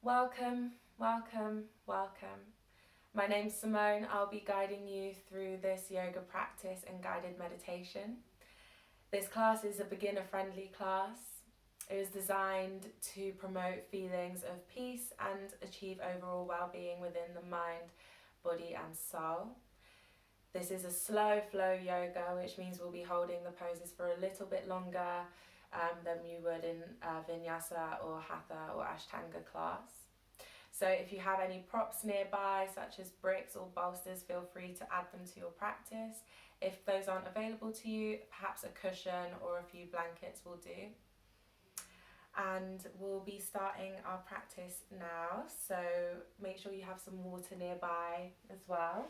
Welcome, welcome, welcome. My name's Simone. I'll be guiding you through this yoga practice and guided meditation. This class is a beginner-friendly class. It was designed to promote feelings of peace and achieve overall well-being within the mind, body and soul. This is a slow flow yoga, which means we'll be holding the poses for a little bit longer than you would in vinyasa or hatha or ashtanga class. So if you have any props nearby, such as bricks or bolsters, feel free to add them to your practice. If those aren't available to you, perhaps a cushion or a few blankets will do. And we'll be starting our practice now, so make sure you have some water nearby as well.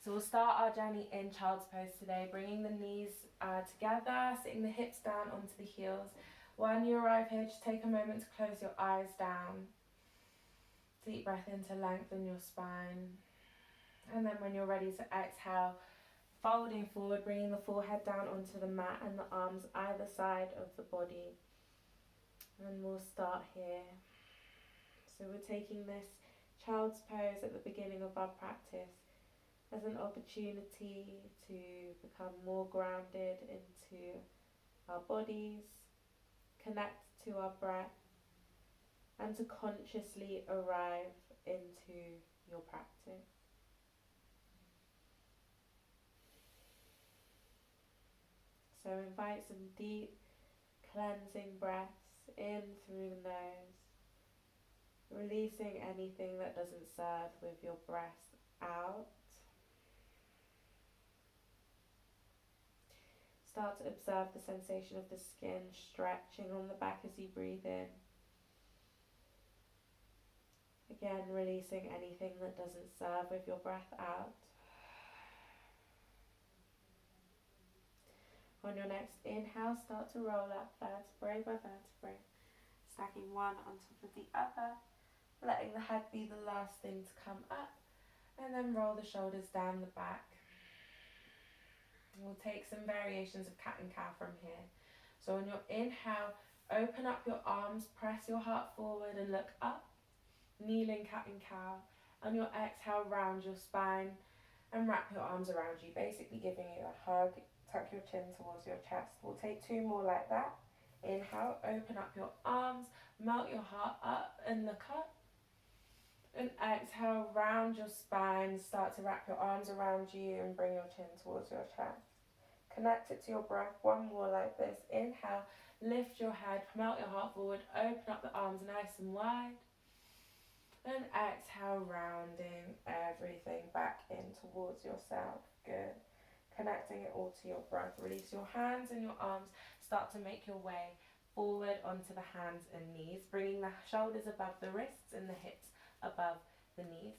So we'll start our journey in child's pose today, bringing the knees together, sitting the hips down onto the heels. When you arrive here, just take a moment to close your eyes down. Deep breath in to lengthen your spine. And then when you're ready to exhale, folding forward, bringing the forehead down onto the mat and the arms either side of the body. And we'll start here. So we're taking this child's pose at the beginning of our practice as an opportunity to become more grounded into our bodies, connect to our breath, and to consciously arrive into your practice. So invite some deep cleansing breaths in through the nose, releasing anything that doesn't serve with your breath out. Start to observe the sensation of the skin stretching on the back as you breathe in. Again, releasing anything that doesn't serve with your breath out. On your next inhale, start to roll up vertebrae by vertebrae, stacking one on top of the other, letting the head be the last thing to come up, and then roll the shoulders down the back. We'll take some variations of cat and cow from here. So on your inhale, open up your arms, press your heart forward and look up, kneeling cat and cow. On your exhale, round your spine and wrap your arms around you, basically giving you a hug. Tuck your chin towards your chest. We'll take two more like that. Inhale, open up your arms, melt your heart up and look up. And exhale, round your spine, start to wrap your arms around you and bring your chin towards your chest. Connect it to your breath, one more like this. Inhale, lift your head, melt your heart forward, open up the arms nice and wide. And exhale, rounding everything back in towards yourself. Good. Connecting it all to your breath. Release your hands and your arms. Start to make your way forward onto the hands and knees, bringing the shoulders above the wrists and the hips above the knees.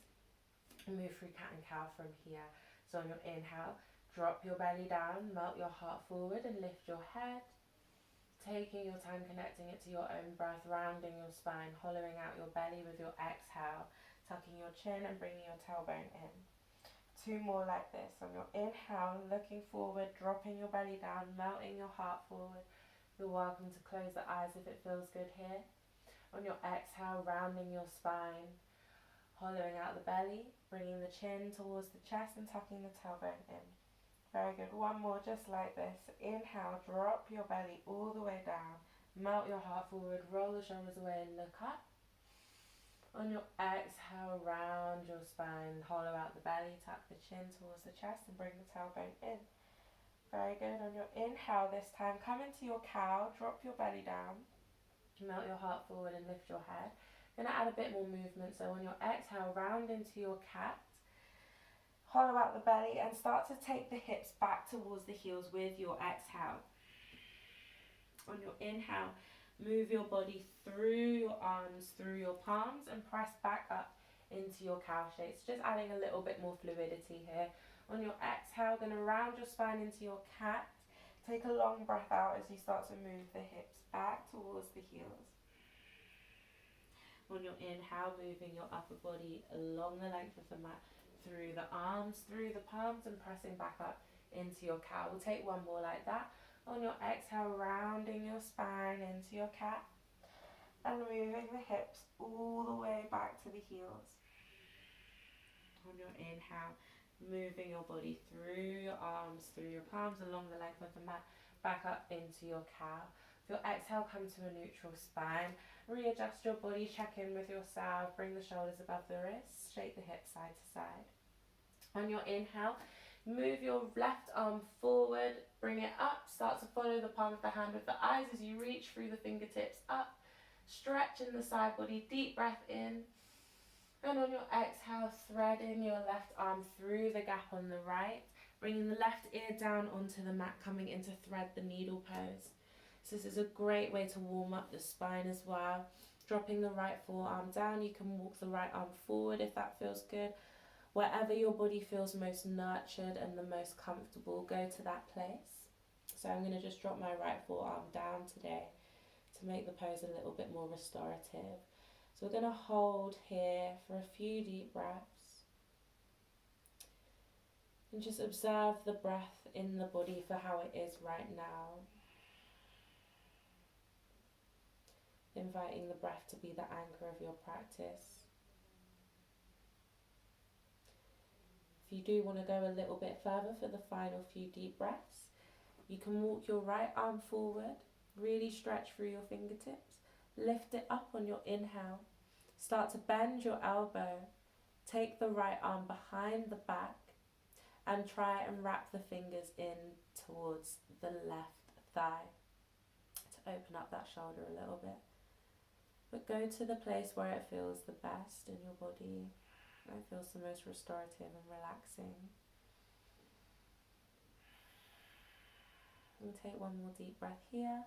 Move through cat and cow from here. So on your inhale, drop your belly down, melt your heart forward and lift your head. Taking your time connecting it to your own breath, rounding your spine, hollowing out your belly with your exhale, tucking your chin and bringing your tailbone in. Two more like this. On your inhale, looking forward, dropping your belly down, melting your heart forward. You're welcome to close the eyes if it feels good here. On your exhale, rounding your spine, hollowing out the belly, bringing the chin towards the chest and tucking the tailbone in. Very good. One more just like this. Inhale, drop your belly all the way down, melt your heart forward, roll the shoulders away and look up. On your exhale, round your spine, hollow out the belly, tuck the chin towards the chest and bring the tailbone in. Very good. On your inhale this time, come into your cow, drop your belly down, melt your heart forward and lift your head. Going to add a bit more movement, so on your exhale, round into your cat, hollow out the belly and start to take the hips back towards the heels with your exhale. On your inhale, move your body through your arms, through your palms and press back up into your cow shapes. Just adding a little bit more fluidity here. On your exhale, going to round your spine into your cat. Take a long breath out as you start to move the hips back towards the heels. On your inhale, moving your upper body along the length of the mat, through the arms, through the palms and pressing back up into your cow. We'll take one more like that. On your exhale, rounding your spine into your cat. and moving the hips all the way back to the heels. On your inhale, moving your body through your arms, through your palms, along the length of the mat, back up into your cow. With your exhale, come to a neutral spine. Readjust your body, check in with yourself, bring the shoulders above the wrists, shake the hips side to side. On your inhale, move your left arm forward, bring it up, start to follow the palm of the hand with the eyes as you reach through the fingertips up. Stretch in the side body, deep breath in. And on your exhale, threading your left arm through the gap on the right, bringing the left ear down onto the mat, coming into thread the needle pose. So this is a great way to warm up the spine as well. Dropping the right forearm down, you can walk the right arm forward if that feels good. Wherever your body feels most nurtured and the most comfortable, go to that place. So I'm going to just drop my right forearm down today to make the pose a little bit more restorative. So we're going to hold here for a few deep breaths. And just observe the breath in the body for how it is right now. Inviting the breath to be the anchor of your practice. If you do want to go a little bit further for the final few deep breaths, you can walk your right arm forward, really stretch through your fingertips, lift it up on your inhale, start to bend your elbow, take the right arm behind the back and try and wrap the fingers in towards the left thigh to open up that shoulder a little bit. But go to the place where it feels the best in your body. It feels the most restorative and relaxing. And take one more deep breath here.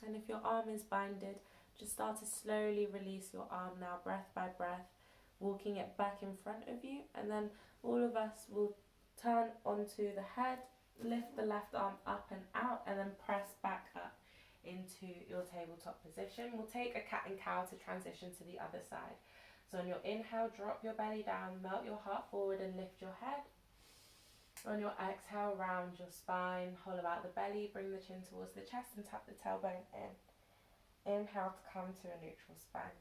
And if your arm is binded, just start to slowly release your arm now, breath by breath, walking it back in front of you. And then all of us will turn onto the head, lift the left arm up and out, and then press back up into your tabletop position. We'll take a cat and cow to transition to the other side. So on your inhale, drop your belly down, melt your heart forward and lift your head. On your exhale, round your spine, hollow out the belly, bring the chin towards the chest and tap the tailbone in. Inhale to come to a neutral spine.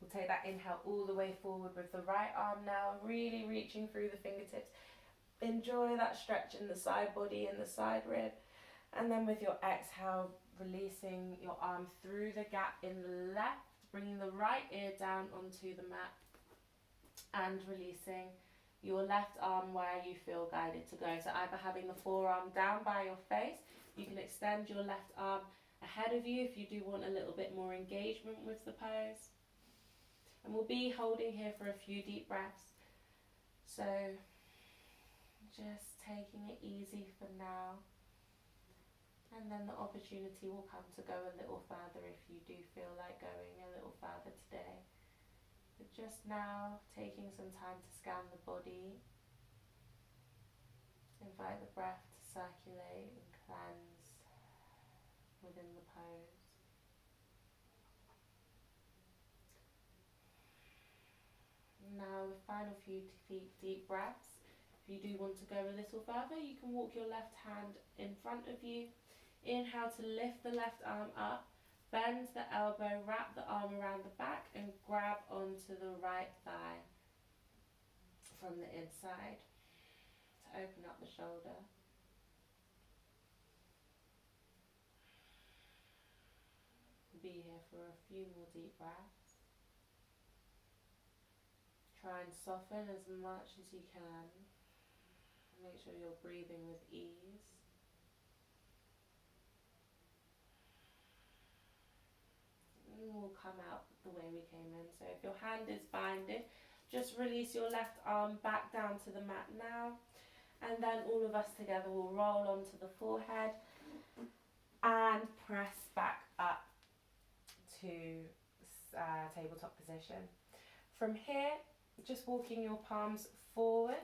We'll take that inhale all the way forward with the right arm now, really reaching through the fingertips. Enjoy that stretch in the side body and the side rib. And then with your exhale, releasing your arm through the gap in the left, bringing the right ear down onto the mat and releasing your left arm where you feel guided to go. So either having the forearm down by your face, you can extend your left arm ahead of you if you do want a little bit more engagement with the pose. And we'll be holding here for a few deep breaths. So just taking it easy for now. And then the opportunity will come to go a little further if you do feel like going a little further today. But just now, taking some time to scan the body. Invite the breath to circulate and cleanse within the pose. Now, the final few deep breaths. If you do want to go a little further, you can walk your left hand in front of you. Inhale to lift the left arm up, bend the elbow, wrap the arm around the back and grab onto the right thigh from the inside to open up the shoulder. Be here for a few more deep breaths. Try and soften as much as you can. Make sure you're breathing with ease. Will come out the way we came in. So if your hand is binded, just release your left arm back down to the mat now, and then all of us together will roll onto the forehead and press back up to tabletop position. From here, just walking your palms forward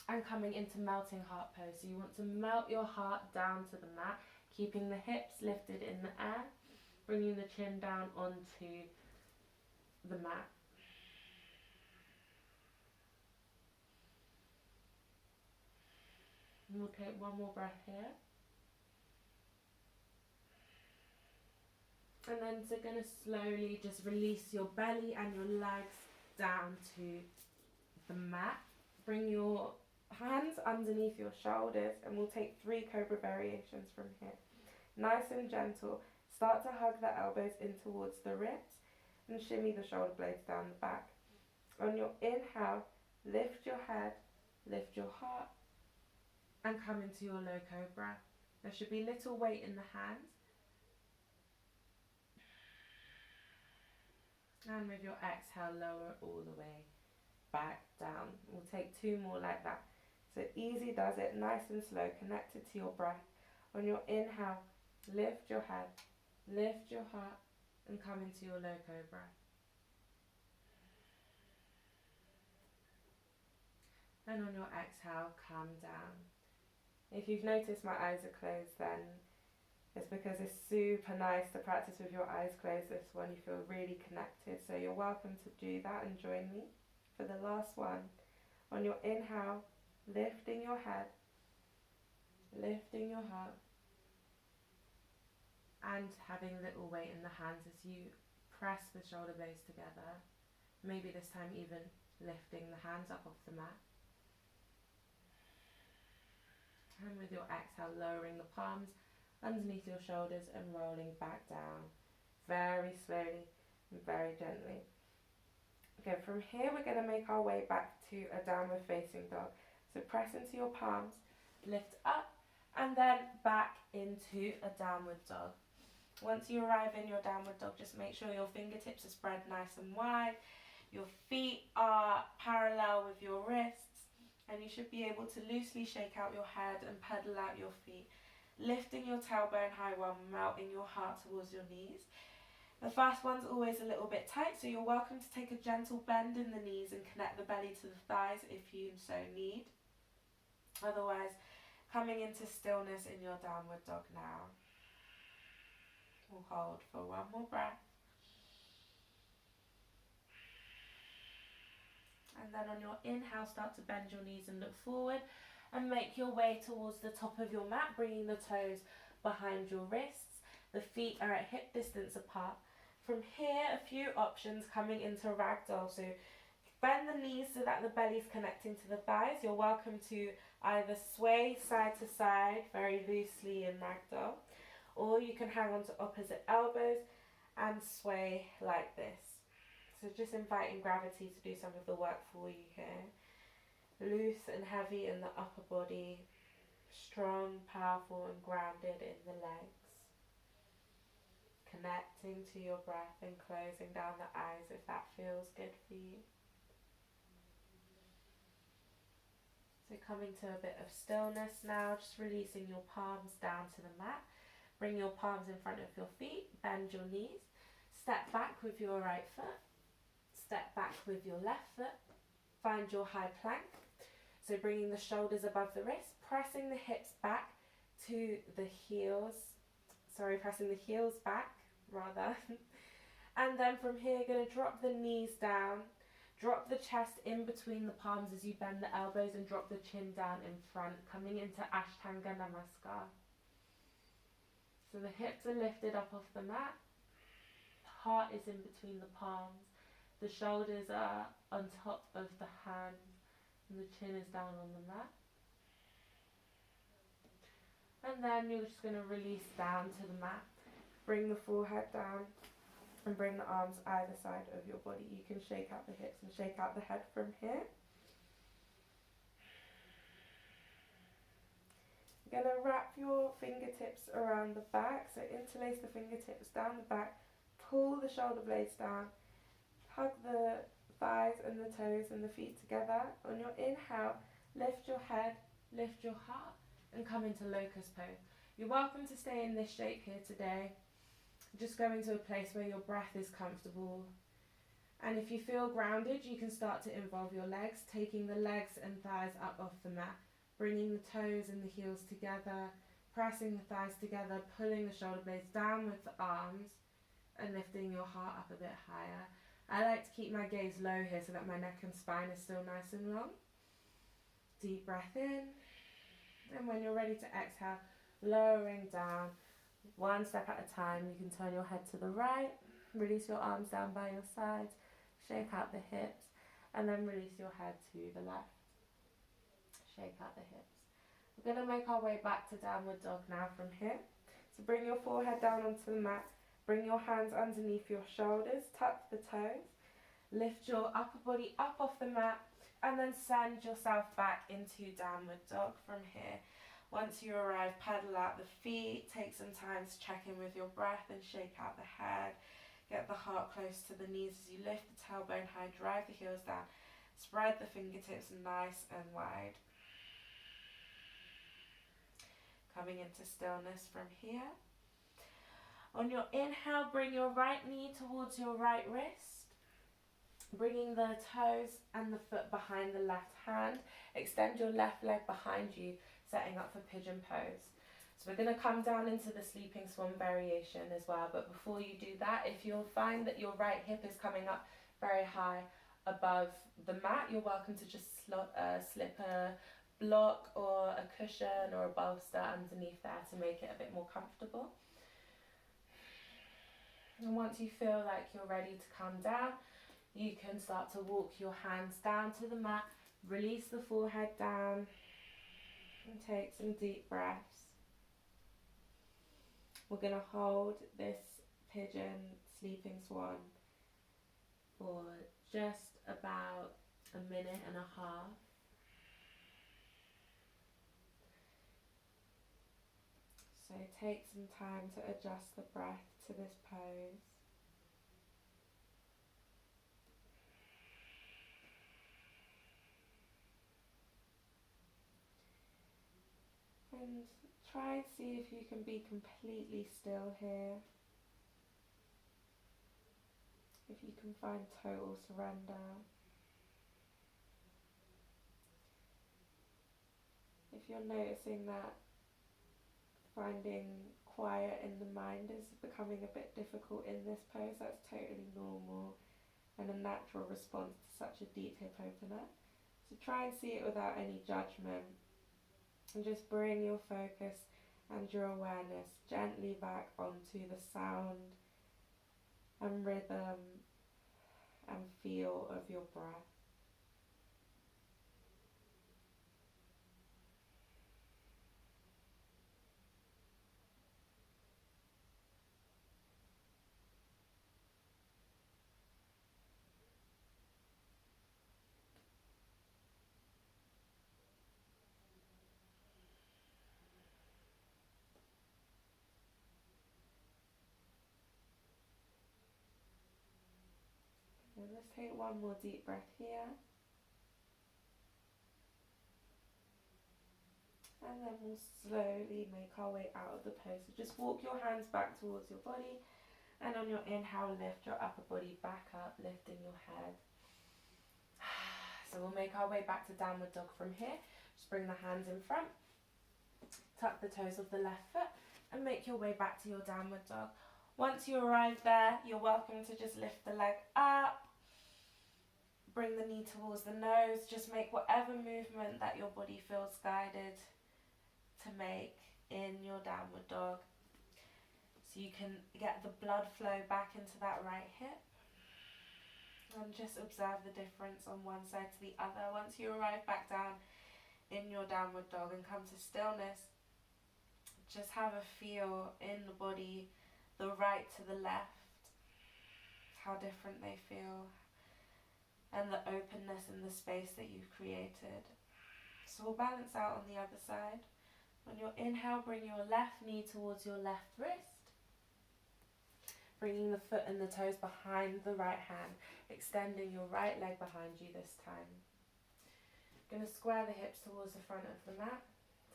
and coming into melting heart pose. So you want to melt your heart down to the mat, keeping the hips lifted in the air, bringing the chin down onto the mat. And we'll take one more breath here. And then so going to slowly just release your belly and your legs down to the mat. Bring your hands underneath your shoulders and we'll take 3 cobra variations from here. Nice and gentle. Start to hug the elbows in towards the ribs and shimmy the shoulder blades down the back. On your inhale, lift your head, lift your heart and come into your low cobra. There should be little weight in the hands. And with your exhale, lower all the way back down. We'll take 2 more like that. So easy does it, nice and slow, connected to your breath. On your inhale, lift your head, lift your heart, and come into your low cobra. And on your exhale, come down. If you've noticed my eyes are closed, then it's because it's super nice to practice with your eyes closed. This one, you feel really connected. So you're welcome to do that and join me for the last one. On your inhale, lifting your head, lifting your heart, and having a little weight in the hands as you press the shoulder blades together. Maybe this time even lifting the hands up off the mat. And with your exhale, lowering the palms underneath your shoulders and rolling back down very slowly and very gently. Okay, from here we're going to make our way back to a downward facing dog. So press into your palms, lift up and then back into a downward dog. Once you arrive in your downward dog, just make sure your fingertips are spread nice and wide, your feet are parallel with your wrists, and you should be able to loosely shake out your head and pedal out your feet, lifting your tailbone high while melting your heart towards your knees. The first one's always a little bit tight, so you're welcome to take a gentle bend in the knees and connect the belly to the thighs if you so need. Otherwise, coming into stillness in your downward dog now. We'll hold for 1 more breath. And then on your inhale, start to bend your knees and look forward and make your way towards the top of your mat, bringing the toes behind your wrists. The feet are at hip distance apart. From here, a few options coming into ragdoll. So bend the knees so that the belly's connecting to the thighs. You're welcome to either sway side to side very loosely in ragdoll, or you can hang on to opposite elbows and sway like this. So just inviting gravity to do some of the work for you here. Loose and heavy in the upper body, strong, powerful and grounded in the legs. Connecting to your breath and closing down the eyes if that feels good for you. So coming to a bit of stillness now, just releasing your palms down to the mat. Bring your palms in front of your feet, bend your knees, step back with your right foot, step back with your left foot, find your high plank. So bringing the shoulders above the wrist, pressing the hips back to the heels, pressing the heels back rather. And then from here, you're going to drop the knees down, drop the chest in between the palms as you bend the elbows and drop the chin down in front, coming into Ashtanga Namaskar. So the hips are lifted up off the mat, the heart is in between the palms, the shoulders are on top of the hands, and the chin is down on the mat. And then you're just going to release down to the mat. Bring the forehead down and bring the arms either side of your body. You can shake out the hips and shake out the head from here. You're going to wrap your fingertips around the back. So interlace the fingertips down the back. Pull the shoulder blades down. Hug the thighs and the toes and the feet together. On your inhale, lift your head, lift your heart, and come into locust pose. You're welcome to stay in this shape here today. Just going to a place where your breath is comfortable. And if you feel grounded, you can start to involve your legs, taking the legs and thighs up off the mat, bringing the toes and the heels together, pressing the thighs together, pulling the shoulder blades down with the arms, and lifting your heart up a bit higher. I like to keep my gaze low here so that my neck and spine is still nice and long. Deep breath in. And when you're ready to exhale, lowering down, One step at a time. You can turn your head to the right, release your arms down by your sides, shake out the hips, and then release your head to the left. Shake out the hips. We're going to make our way back to downward dog now from here. So bring your forehead down onto the mat, bring your hands underneath your shoulders, tuck the toes, lift your upper body up off the mat, and then send yourself back into downward dog from here. Once you arrive, pedal out the feet, take some time to check in with your breath and shake out the head. Get the heart close to the knees as you lift the tailbone high, drive the heels down, spread the fingertips nice and wide. Coming into stillness from here. On your inhale, bring your right knee towards your right wrist, bringing the toes and the foot behind the left hand. Extend your left leg behind you, setting up for pigeon pose. So we're going to come down into the sleeping swan variation as well, but before you do that, if you'll find that your right hip is coming up very high above the mat, you're welcome to just slip a block or a cushion or a bolster underneath there to make it a bit more comfortable. And once you feel like you're ready to come down, you can start to walk your hands down to the mat, release the forehead down, and take some deep breaths. We're going to hold this pigeon sleeping swan for just about a minute and a half. So take some time to adjust the breath to this pose. And try and see if you can be completely still here. If you can find total surrender. If you're noticing that finding quiet in the mind is becoming a bit difficult in this pose, that's totally normal and a natural response to such a deep hip opener. So try and see it without any judgment. And just bring your focus and your awareness gently back onto the sound and rhythm and feel of your breath. And let's take one more deep breath here. And then we'll slowly make our way out of the pose. So just walk your hands back towards your body, and on your inhale, lift your upper body back up, lifting your head. So we'll make our way back to downward dog from here. Just bring the hands in front, tuck the toes of the left foot, and make your way back to your downward dog. Once you arrive there, you're welcome to just lift the leg up, bring the knee towards the nose, just make whatever movement that your body feels guided to make in your downward dog. So you can get the blood flow back into that right hip. And just observe the difference on one side to the other. Once you arrive back down in your downward dog and come to stillness, just have a feel in the body, the right to the left, how different they feel, and the openness and the space that you've created. So we'll balance out on the other side. On your inhale, bring your left knee towards your left wrist, bringing the foot and the toes behind the right hand, extending your right leg behind you this time. Going to square the hips towards the front of the mat.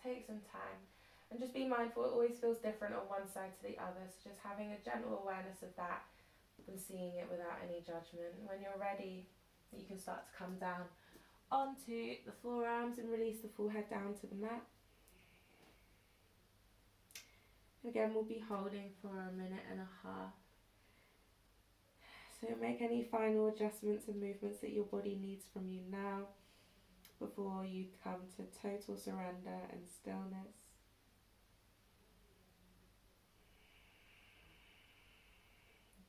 Take some time and just be mindful, it always feels different on one side to the other, so just having a gentle awareness of that and seeing it without any judgment. When you're ready, you can start to come down onto the forearms and release the forehead down to the mat. Again, we'll be holding for a minute and a half. So make any final adjustments and movements that your body needs from you now before you come to total surrender and stillness.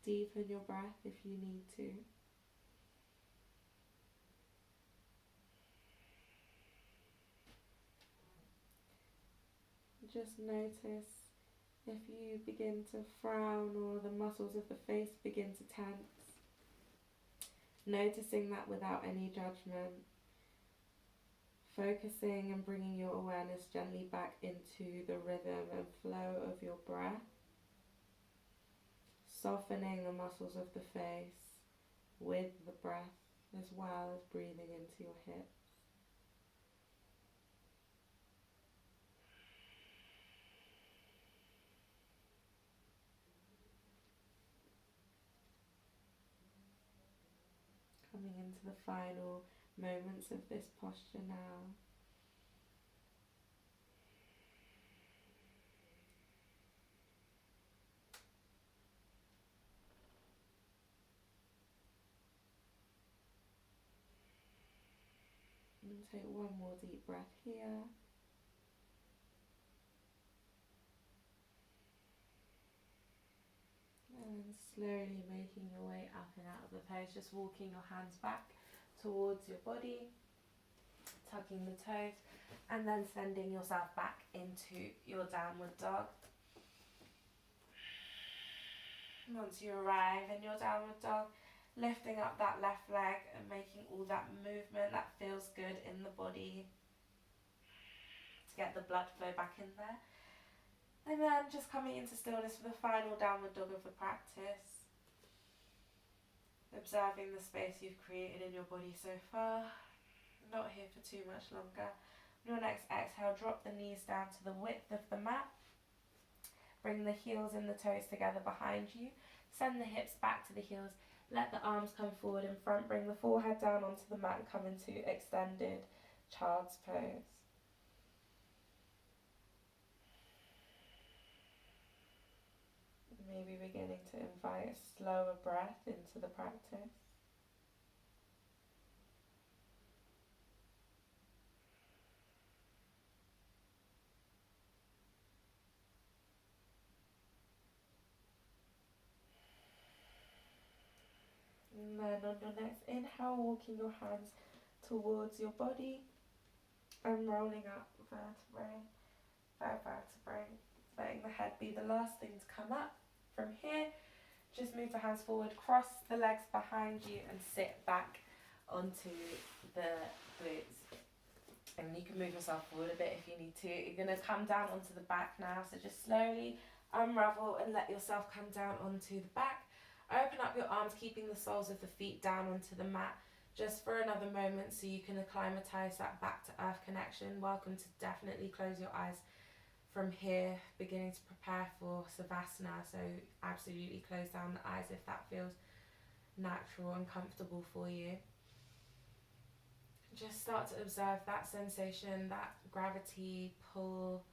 Deepen your breath if you need to. Just notice if you begin to frown or the muscles of the face begin to tense. Noticing that without any judgment. Focusing and bringing your awareness gently back into the rhythm and flow of your breath. Softening the muscles of the face with the breath, as well as breathing into your hips. Coming into the final moments of this posture now. And take one more deep breath here. And slowly making your way up and out of the pose, just walking your hands back towards your body, tucking the toes, and then sending yourself back into your downward dog. Once you arrive in your downward dog, lifting up that left leg and making all that movement that feels good in the body to get the blood flow back in there. And then just coming into stillness for the final downward dog of the practice. Observing the space you've created in your body so far. Not here for too much longer. On your next exhale, drop the knees down to the width of the mat. Bring the heels and the toes together behind you. Send the hips back to the heels. Let the arms come forward in front. Bring the forehead down onto the mat and come into extended child's pose. Maybe beginning to invite a slower breath into the practice. And then on your next inhale, walking your hands towards your body and rolling up vertebrae by vertebrae. Letting the head be the last thing to come up. From here, just move the hands forward, cross the legs behind you and sit back onto the glutes. And you can move yourself forward a bit if you need to. You're going to come down onto the back now, so just slowly unravel and let yourself come down onto the back. Open up your arms, keeping the soles of the feet down onto the mat just for another moment so you can acclimatise that back to earth connection. Welcome to definitely close your eyes from here, beginning to prepare for Savasana, so absolutely close down the eyes if that feels natural and comfortable for you. Just start to observe that sensation, that gravity pull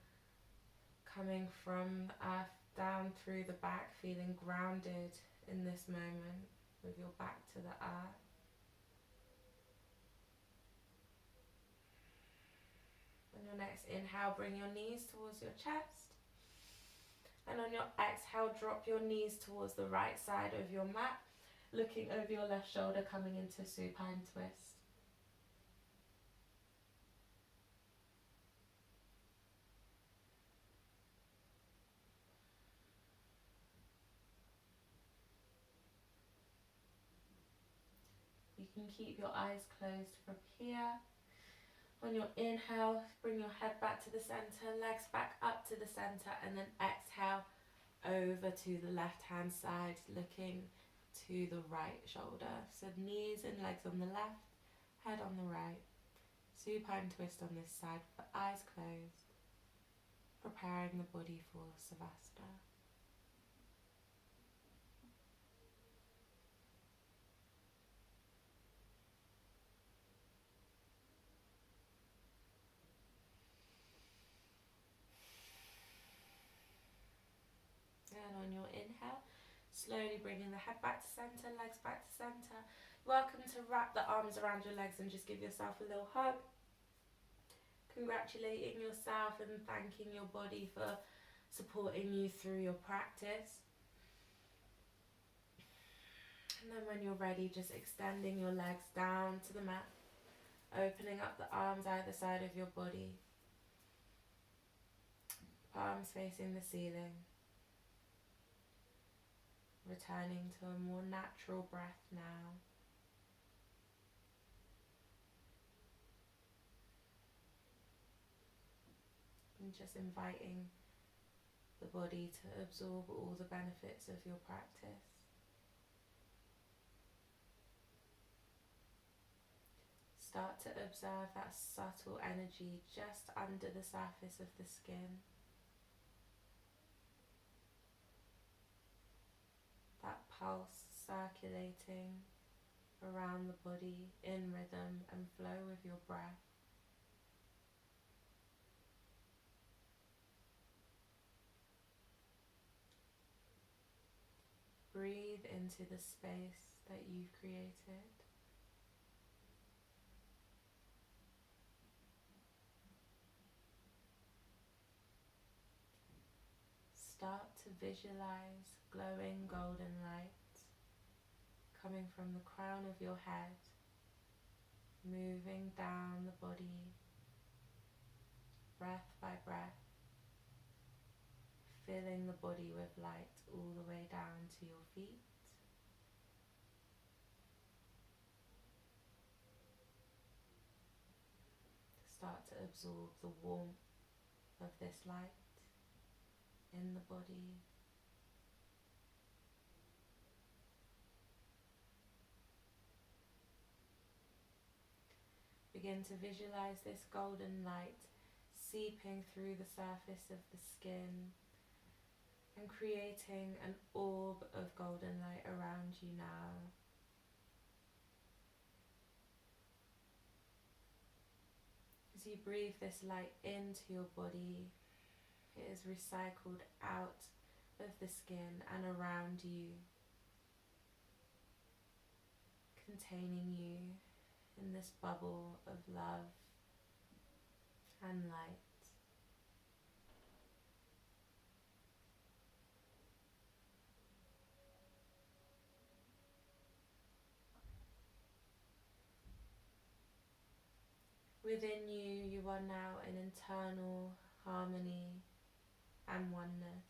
coming from the earth down through the back, feeling grounded in this moment with your back to the earth. On your next inhale, bring your knees towards your chest. And on your exhale, drop your knees towards the right side of your mat, looking over your left shoulder, coming into supine twist. You can keep your eyes closed from here. On your inhale, bring your head back to the center, legs back up to the center, and then exhale over to the left hand side, looking to the right shoulder. So knees and legs on the left, head on the right. Supine twist on this side, with the eyes closed, preparing the body for Savasana. And on your inhale, slowly bringing the head back to center, legs back to center. Welcome to wrap the arms around your legs and just give yourself a little hug. Congratulating yourself and thanking your body for supporting you through your practice. And then when you're ready, just extending your legs down to the mat, opening up the arms either side of your body, palms facing the ceiling, returning to a more natural breath now. And just inviting the body to absorb all the benefits of your practice. Start to observe that subtle energy just under the surface of the skin. That pulse circulating around the body in rhythm and flow with your breath. Breathe into the space that you've created. Start to visualize glowing golden light coming from the crown of your head, moving down the body, breath by breath, filling the body with light all the way down to your feet. Start to absorb the warmth of this light in the body. Begin to visualize this golden light seeping through the surface of the skin and creating an orb of golden light around you now. As you breathe this light into your body, it is recycled out of the skin and around you, containing you in this bubble of love and light. Within you, you are now in internal harmony and oneness.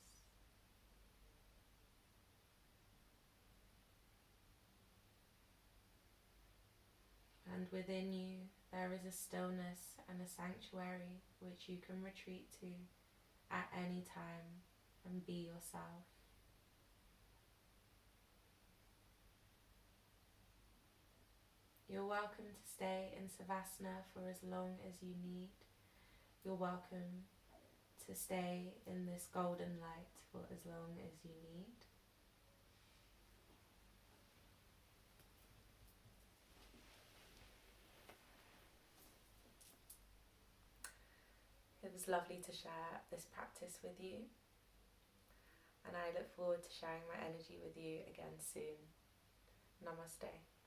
And within you, there is a stillness and a sanctuary which you can retreat to at any time and be yourself. You're welcome to stay in Savasana for as long as you need. You're welcome to stay in this golden light for as long as you need. It was lovely to share this practice with you, and I look forward to sharing my energy with you again soon. Namaste.